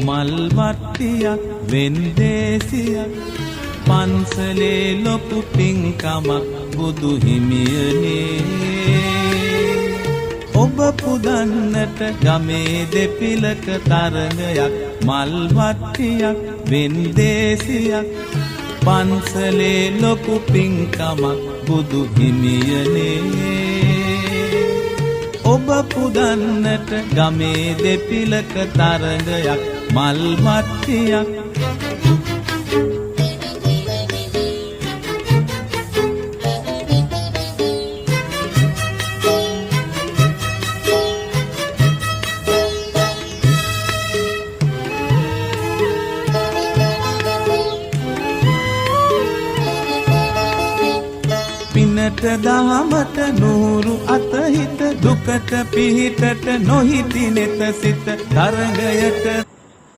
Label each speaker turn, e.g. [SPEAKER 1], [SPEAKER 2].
[SPEAKER 1] මල් වට්ටියක් වෙන්දේසියක් පන්සලේ ලොකු පින්කමක් බුදු හිමියනේ ඔබ පුදන්නට ගමේ දෙපිලක තරඟයක් මල් වට්ටියක් වෙන්දේසියක් පන්සලේ ලොකු පින්කමක් බුදු හිමියනේ ඔබ පුදන්නට ගමේ දෙපිලක තරඟයක් මල් වට්ටියක් පිනට දහමට නూరు අතහිත දුකට පිහිටට නොහිති නෙත සිත තරඟයට